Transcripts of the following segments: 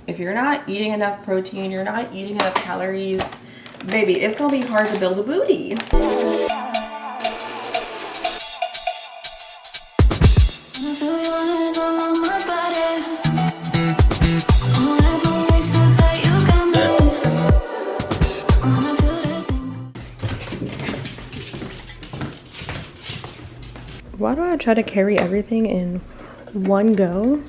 If you're not eating enough protein, you're not eating enough calories, baby, it's gonna be hard to build a booty. Why do I try to carry everything in one go?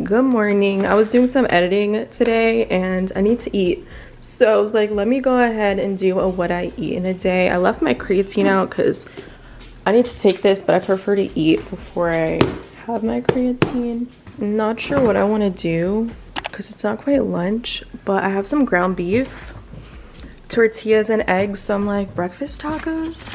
Good morning. I was doing some editing today and I need to eat. So I was like, let me go ahead and do a what I eat in a day. I left my creatine out because I need to take this, but I prefer to eat before I have my creatine. I'm not sure what I want to do because it's not quite lunch, but I have some ground beef, tortillas, and eggs, some like breakfast tacos.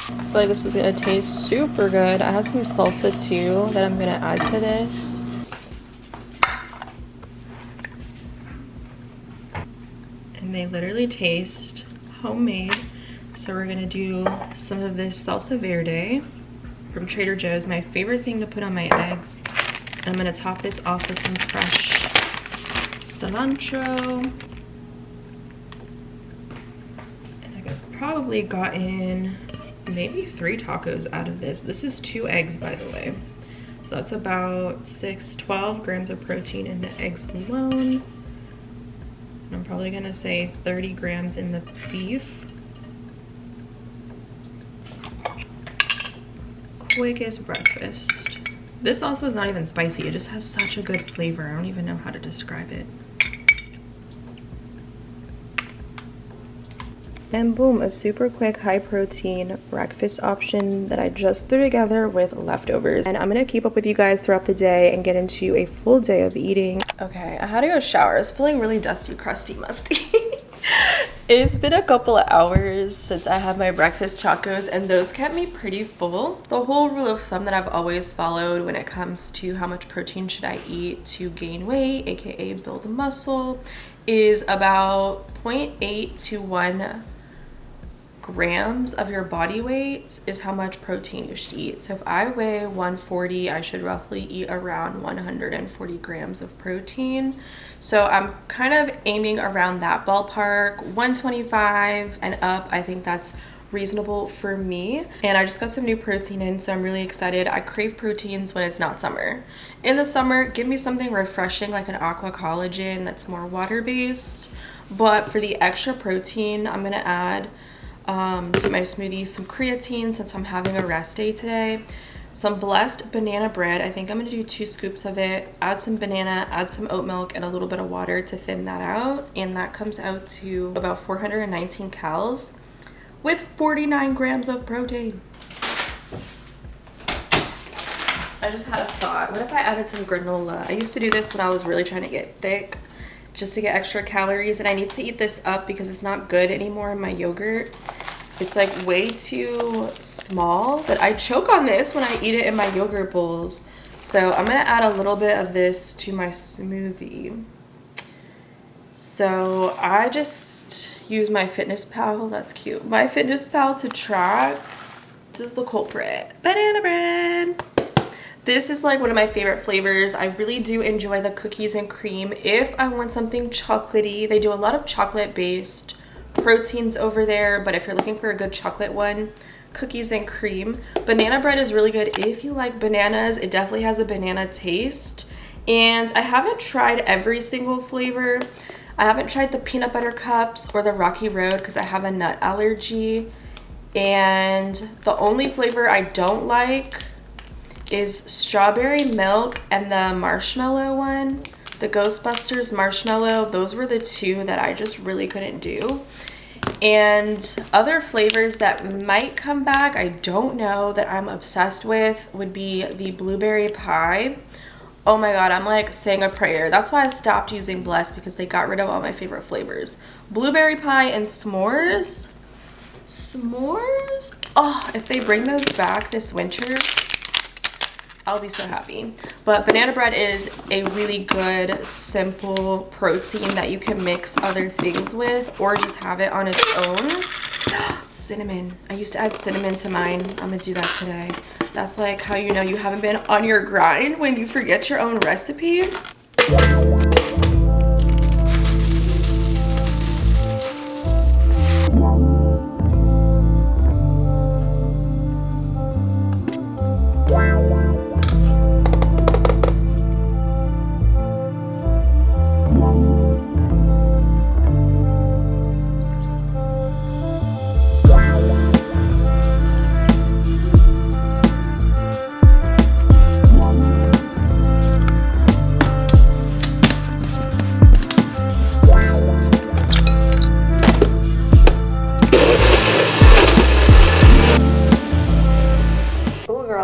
I feel like this is gonna taste super good. I have some salsa too that I'm gonna add to this. And they literally taste homemade. So we're gonna do some of this salsa verde from Trader Joe's, my favorite thing to put on my eggs. And I'm gonna top this off with some fresh cilantro. And I could have probably gotten maybe 3 tacos out of this. This is 2 eggs, by the way. So that's about 12 grams of protein in the eggs alone. I'm probably gonna say 30 grams in the beef. Quick as breakfast. This also is not even spicy. It just has such a good flavor. I don't even know how to describe it. And boom, a super quick high protein breakfast option that I just threw together with leftovers. And I'm gonna keep up with you guys throughout the day and get into a full day of eating. Okay, I had to go shower. I was feeling really dusty, crusty, musty. It's been a couple of hours since I had my breakfast tacos and those kept me pretty full. The whole rule of thumb that I've always followed when it comes to how much protein should I eat to gain weight, aka build muscle, is about 0.8 to 1 grams of your body weight is how much protein you should eat. So if I weigh 140, I should roughly eat around 140 grams of protein. So I'm kind of aiming around that ballpark. 125 and up, I think that's reasonable for me. And I just got some new protein in, so I'm really excited. I crave proteins when it's not summer. In the summer, give me something refreshing like an aqua collagen that's more water-based. But for the extra protein, I'm gonna add to my smoothie some creatine since I'm having a rest day today. Some Blessed banana bread. I think I'm gonna do 2 scoops of it. Add some banana, add some oat milk, and a little bit of water to thin that out. And that comes out to about 419 calories with 49 grams of protein. I just had a thought. What if I added some granola? I used to do this when I was really trying to get thick, just to get extra calories, and I need to eat this up because it's not good anymore in my yogurt. It's like way too small, but I choke on this when I eat it in my yogurt bowls. So I'm gonna add a little bit of this to my smoothie. So I just use my FitnessPal, that's cute, my FitnessPal to track. This is the culprit, banana bread. This is like one of my favorite flavors. I really do enjoy the cookies and cream. If I want something chocolatey, they do a lot of chocolate-based proteins over there, but if you're looking for a good chocolate one, cookies and cream. Banana bread is really good if you like bananas. It definitely has a banana taste. And I haven't tried every single flavor. I haven't tried the peanut butter cups or the Rocky Road because I have a nut allergy. And the only flavor I don't like is strawberry milk and the marshmallow one, the Ghostbusters marshmallow. Those were the 2 that I just really couldn't do. And other flavors that might come back, I don't know, that I'm obsessed with would be the blueberry pie. Oh my god, I'm like saying a prayer. That's why I stopped using Blessed, because they got rid of all my favorite flavors. Blueberry pie and s'mores. S'mores? Oh, if they bring those back this winter, I'll be so happy. But banana bread is a really good, simple protein that you can mix other things with or just have it on its own. cinnamon. I used to add cinnamon to mine. I'm gonna do that today. That's like how you know you haven't been on your grind, when you forget your own recipe.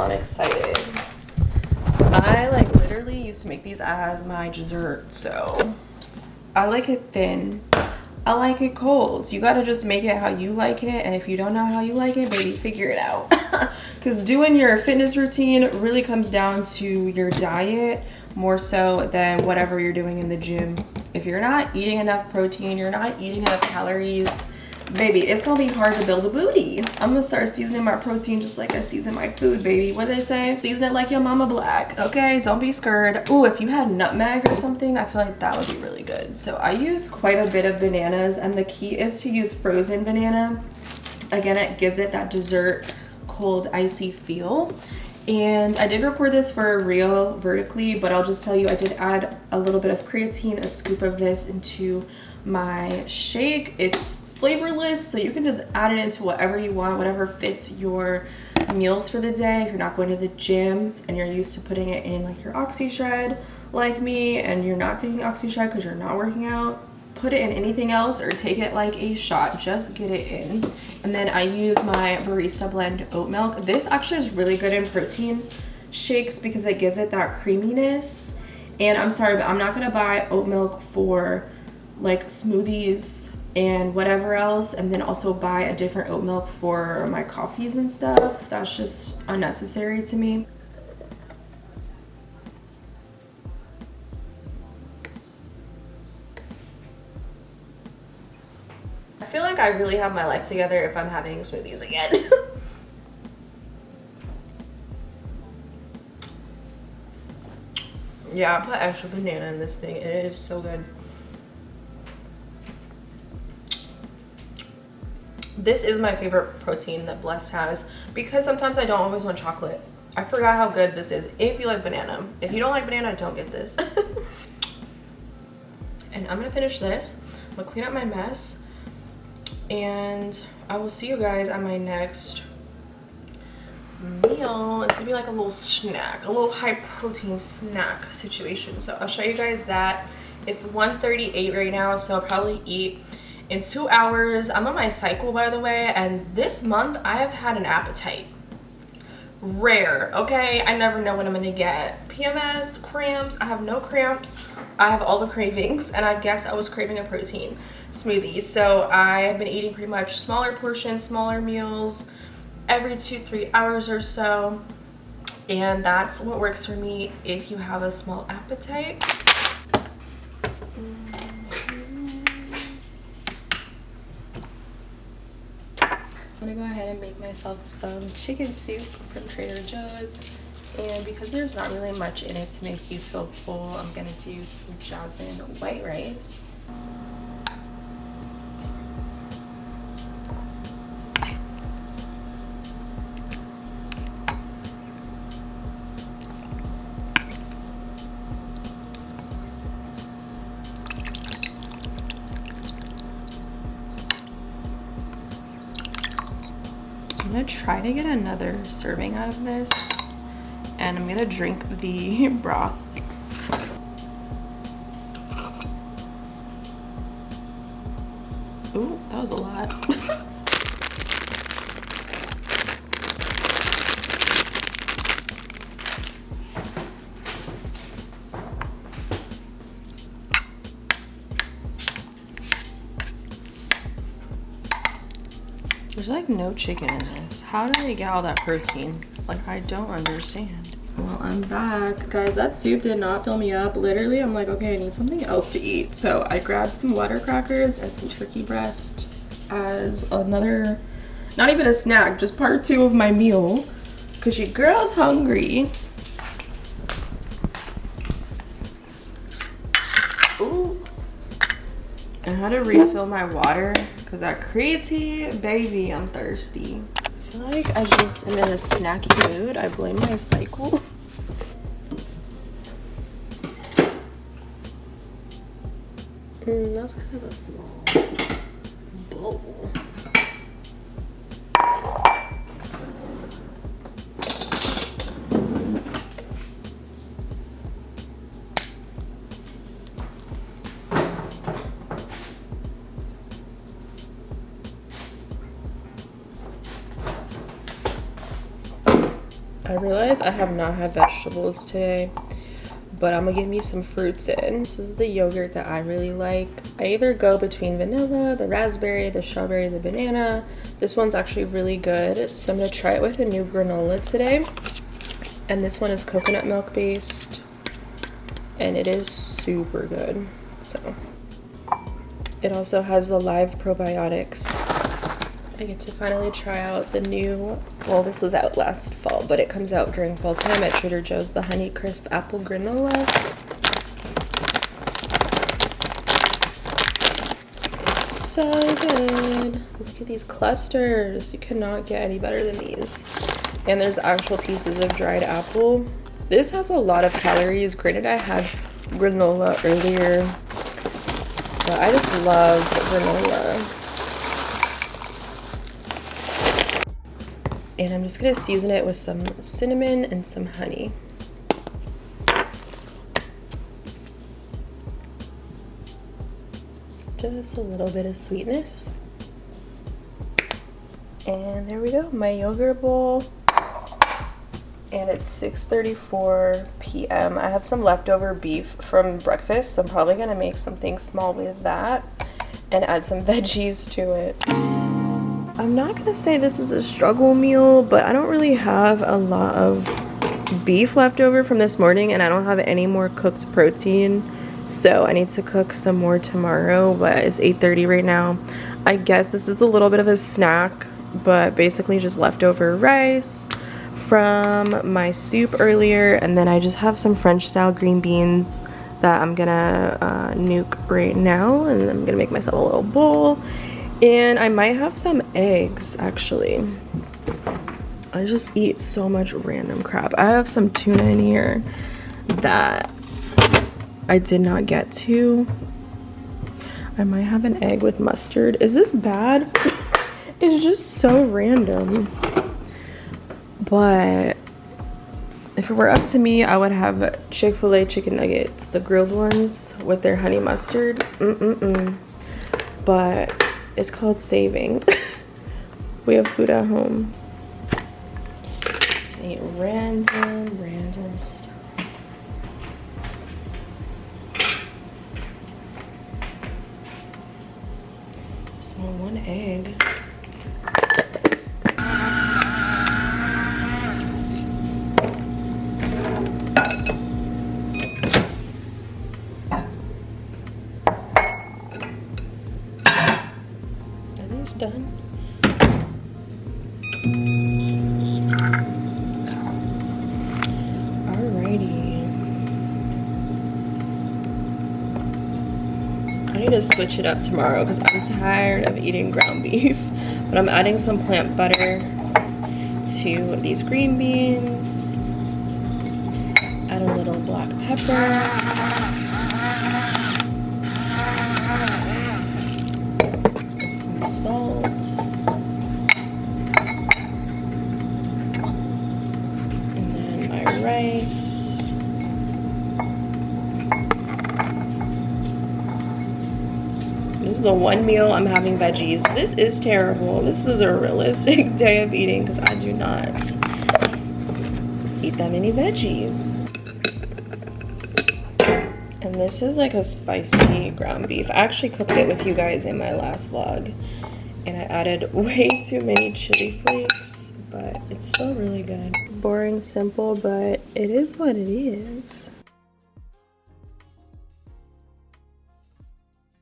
Excited. I like literally used to make these as my dessert, so I like it thin. I like it cold. You gotta just make it how you like it, and if you don't know how you like it, baby, figure it out. Because doing your fitness routine really comes down to your diet more so than whatever you're doing in the gym. If you're not eating enough protein, you're not eating enough calories, baby, it's gonna be hard to build a booty. I'm gonna start seasoning my protein just like I season my food, baby. What do they say? Season it like your mama black, okay? Don't be scared. Ooh, if you had nutmeg or something, I feel like that would be really good. So I use quite a bit of bananas, and the key is to use frozen banana. Again, it gives it that dessert, cold, icy feel. And I did record this for real vertically, but I'll just tell you, I did add a little bit of creatine, a scoop of this into my shake. It's flavorless, so you can just add it into whatever you want, whatever fits your meals for the day. If you're not going to the gym and you're used to putting it in like your OxyShred like me, and you're not taking OxyShred because you're not working out, put it in anything else or take it like a shot. Just get it in. And then I use my Barista Blend oat milk. This actually is really good in protein shakes because it gives it that creaminess. And I'm sorry, but I'm not gonna buy oat milk for like smoothies and whatever else, and then also buy a different oat milk for my coffees and stuff. That's just unnecessary to me. I feel like I really have my life together if I'm having smoothies again. Yeah, I put extra banana in this thing. It is so good. This is my favorite protein that Blessed has because sometimes I don't always want chocolate. I forgot how good this is if you like banana. If you don't like banana, don't get this. And I'm gonna finish this. I'm gonna clean up my mess, and I will see you guys at my next meal. It's gonna be like a little snack, a little high protein snack situation. So I'll show you guys that. It's 1:38 right now, so I'll probably eat in 2 hours. I'm on my cycle, by the way, and this month I have had an appetite. Rare, okay? I never know what I'm gonna get. PMS, cramps. I have no cramps. I have all the cravings, and I guess I was craving a protein smoothie. So I've been eating pretty much smaller portions, smaller meals every 2-3 hours or so, and that's what works for me if you have a small appetite. I'm gonna go ahead and make myself some chicken soup from Trader Joe's, and because there's not really much in it to make you feel full, I'm gonna do some jasmine white rice. I'm gonna try to get another serving out of this, and I'm gonna drink the broth. Ooh, that was a lot. There's like no chicken in this. How did they get all that protein? Like, I don't understand. Well, I'm back. Guys, that soup did not fill me up. Literally, I'm like, okay, I need something else to eat. So I grabbed some water crackers and some turkey breast as another Not even a snack, just part 2 of my meal. Cause your girl's hungry. Ooh. I had to refill my water because that crazy baby, I'm thirsty. I feel like I just am in a snacky mood. I blame my cycle. That's kind of a small bowl. I realize I have not had vegetables today, but I'm gonna get me some fruits in. This is the yogurt that I really like. I either go between vanilla, the raspberry, the strawberry, the banana. This one's actually really good, so I'm gonna try it with a new granola today. And this one is coconut milk based, and it is super good. So it also has the live probiotics. I get to finally try out the new, well, this was out last fall, but it comes out during fall time at Trader Joe's, the Honey Crisp Apple Granola. It's so good. Look at these clusters. You cannot get any better than these. And there's actual pieces of dried apple. This has a lot of calories. Granted, I had granola earlier, but I just love granola. And I'm just gonna season it with some cinnamon and some honey. Just a little bit of sweetness. And there we go, my yogurt bowl. And it's 6:34 p.m. I have some leftover beef from breakfast, so I'm probably gonna make something small with that and add some veggies to it. I'm not gonna say this is a struggle meal, but I don't really have a lot of beef left over from this morning, and I don't have any more cooked protein, so I need to cook some more tomorrow. But it's 8:30 right now. I guess this is a little bit of a snack, but basically just leftover rice from my soup earlier, and then I just have some French style green beans that I'm gonna nuke right now, and I'm gonna make myself a little bowl. And I might have some eggs, actually. I just eat so much random crap. I have some tuna in here that I did not get to. I might have an egg with mustard. Is this bad? It's just so random. But if it were up to me, I would have Chick-fil-A chicken nuggets, the grilled ones with their honey mustard. But it's called saving. We have food at home. Just eat random stuff. So one egg. Done. Alrighty. I need to switch it up tomorrow because I'm tired of eating ground beef. But I'm adding some plant butter to these green beans. Add a little black pepper. Salt, and then my rice, this is the one meal I'm having veggies. This is terrible. This is a realistic day of eating because I do not eat that many veggies. And this is like a spicy ground beef. I actually cooked it with you guys in my last vlog. And I added way too many chili flakes, but it's still really good. Boring, simple, but it is what it is.